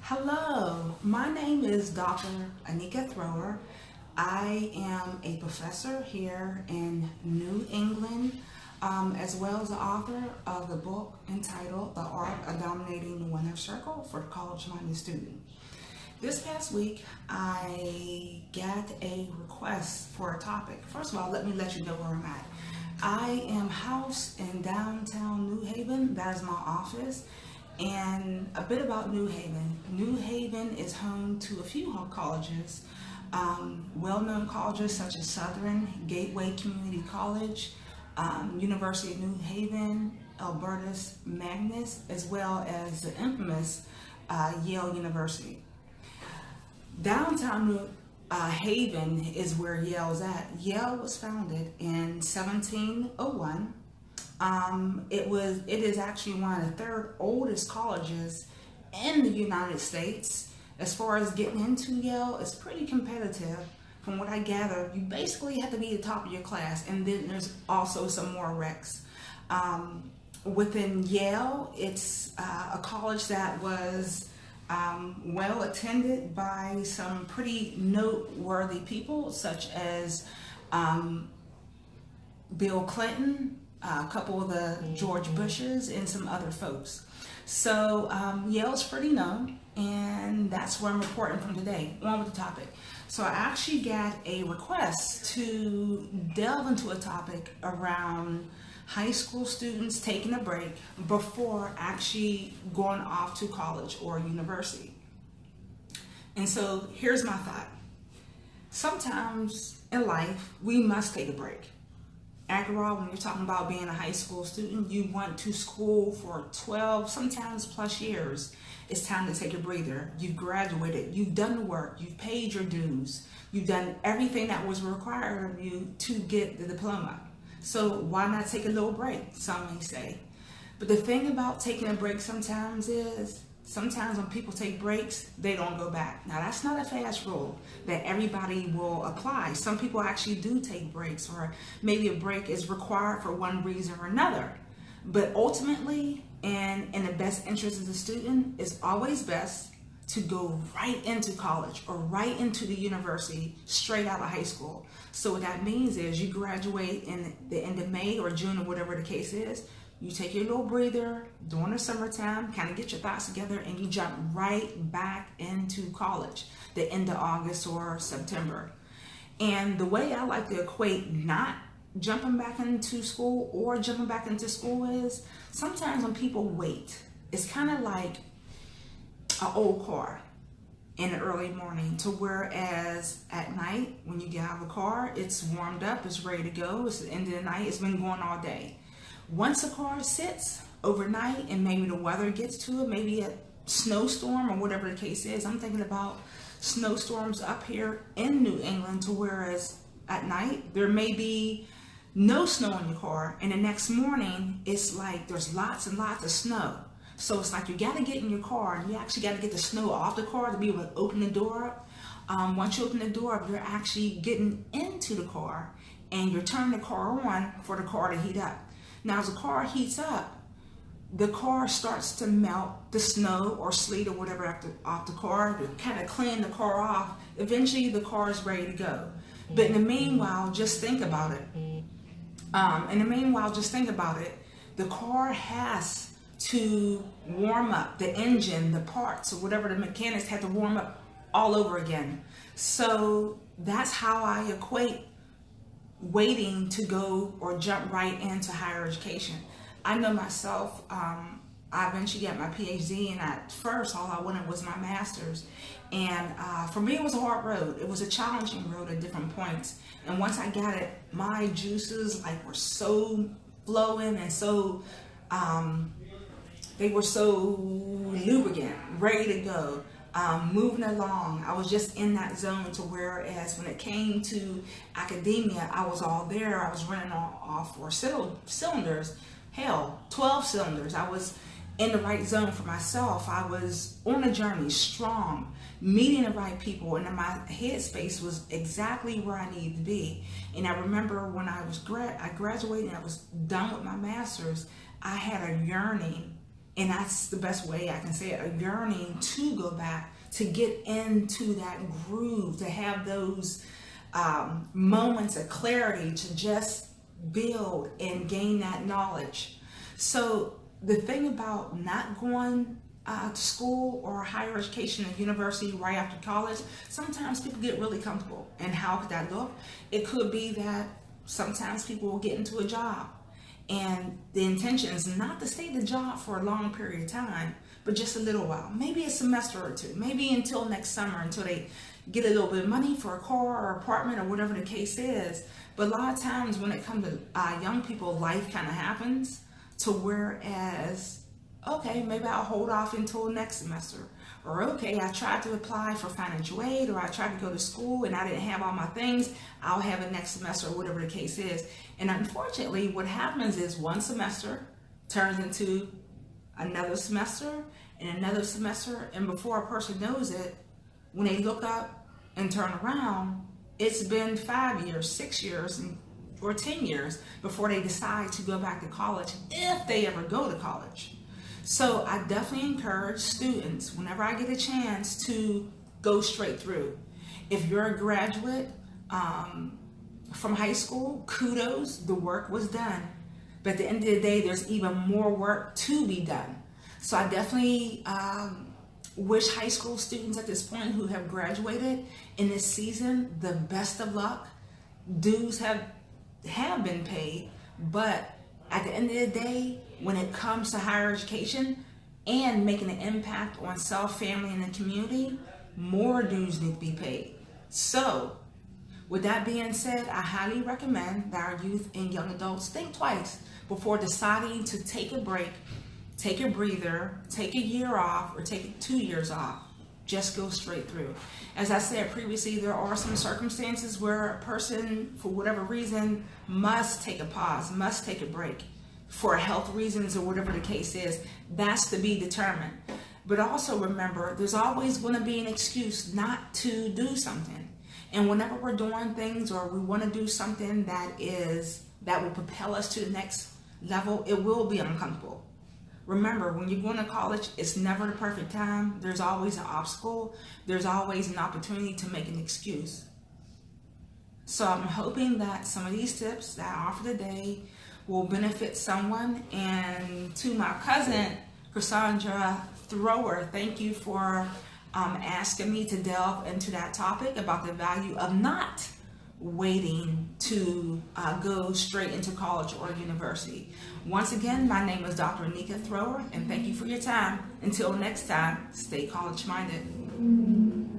Hello, my name is Dr. Anika Thrower. I am a professor here in New England, as well as the author of the book entitled The Art of Dominating the Winner's Circle for the college-minded student. This past week, I got a request for a topic. First of all, let me let you know where I'm at. I am housed in downtown New Haven. That is my office. And a bit about New Haven. New Haven is home to a few colleges, well-known colleges such as Southern, Gateway Community College, University of New Haven, Albertus Magnus, as well as the infamous Yale University. Downtown New Haven is where Yale is at. Yale was founded in 1701. It is actually one of the third oldest colleges in the United States. As far as getting into Yale, it's pretty competitive. From what I gather, you basically have to be the top of your class, and then there's also some more recs. Within Yale, it's a college that was well attended by some pretty noteworthy people, such as Bill Clinton, a couple of the George Bushes, and some other folks. So Yale's pretty known, and that's where I'm reporting from today. On with the topic. So I actually got a request to delve into a topic around high school students taking a break before actually going off to college or university. And so here's my thought. Sometimes in life, we must take a break. After all, when you're talking about being a high school student, you went to school for 12, sometimes plus years. It's time to take a breather. You've graduated, you've done the work, you've paid your dues, you've done everything that was required of you to get the diploma. So why not take a little break, some may say. But the thing about taking a break sometimes is, sometimes when people take breaks, they don't go back. Now, that's not a fast rule that everybody will apply. Some people actually do take breaks, or maybe a break is required for one reason or another. But ultimately, and in the best interest of the student, it's always best to go right into college or right into the university straight out of high school. So what that means is you graduate in the end of May or June or whatever the case is. You take your little breather during the summertime, kind of get your thoughts together, and you jump right back into college the end of August or September. And the way I like to equate not jumping back into school or jumping back into school is, sometimes when people wait, it's kind of like an old car in the early morning, to whereas at night when you get out of the car, it's warmed up, it's ready to go, it's the end of the night, it's been going all day. Once a car sits overnight and maybe the weather gets to it, maybe a snowstorm or whatever the case is. I'm thinking about snowstorms up here in New England, to whereas at night there may be no snow in your car, and the next morning it's like there's lots and lots of snow. So it's like you got to get in your car, and you actually got to get the snow off the car to be able to open the door up. Once you open the door up, you're actually getting into the car, and you're turning the car on for the car to heat up. Now, as the car heats up, the car starts to melt the snow or sleet or whatever off the car to kind of clean the car off. Eventually, the car is ready to go. But in the meanwhile, just think about it. The car has to warm up, the engine, the parts, or whatever the mechanics have to warm up all over again. So that's how I equate waiting to go or jump right into higher education. I know myself, I eventually got my PhD, and at first all I wanted was my master's. And for me, it was a hard road. It was a challenging road at different points. And once I got it, my juices were so flowing and so, they were so lubricant, ready to go. Moving along, I was just in that zone, to whereas when it came to academia, I was all there. I was running off 4 cylinders, hell, 12 cylinders. I was in the right zone for myself. I was on a journey, strong, meeting the right people, and my headspace was exactly where I needed to be. And I remember when I graduated and I was done with my master's, I had a yearning And that's the best way I can say it, a yearning to go back, to get into that groove, to have those moments of clarity, to just build and gain that knowledge. So the thing about not going to school or higher education and university right after college, sometimes people get really comfortable. And how could that look? It could be that sometimes people will get into a job, and the intention is not to stay at the job for a long period of time, but just a little while, maybe a semester or two, maybe until next summer, until they get a little bit of money for a car or apartment or whatever the case is. But a lot of times when it comes to young people, life kind of happens to whereas, okay, maybe I'll hold off until next semester. Or okay, I tried to apply for financial aid, or I tried to go to school and I didn't have all my things. I'll have it next semester, or whatever the case is. And unfortunately, what happens is one semester turns into another semester and another semester. And before a person knows it, when they look up and turn around, it's been 5 years, 6 years, or 10 years before they decide to go back to college, if they ever go to college. So I definitely encourage students, whenever I get a chance, to go straight through. If you're a graduate from high school, kudos, the work was done. But at the end of the day, there's even more work to be done. So I definitely wish high school students at this point who have graduated in this season the best of luck. Dues have been paid, but at the end of the day, when it comes to higher education and making an impact on self, family, and the community, more dues need to be paid. So, with that being said, I highly recommend that our youth and young adults think twice before deciding to take a break, take a breather, take a year off, or take 2 years off. Just go straight through. As I said previously, there are some circumstances where a person, for whatever reason, must take a pause, must take a break for health reasons or whatever the case is. That's to be determined. But also remember, there's always going to be an excuse not to do something. And whenever we're doing things or we want to do something that will propel us to the next level, it will be uncomfortable. Remember, when you're going to college, it's never the perfect time. There's always an obstacle. There's always an opportunity to make an excuse. So I'm hoping that some of these tips that I offer today will benefit someone. And to my cousin, Cassandra Thrower, thank you for asking me to delve into that topic about the value of not waiting to go straight into college or university. Once again, my name is Dr. Anika Thrower, and thank you for your time. Until next time, stay college-minded.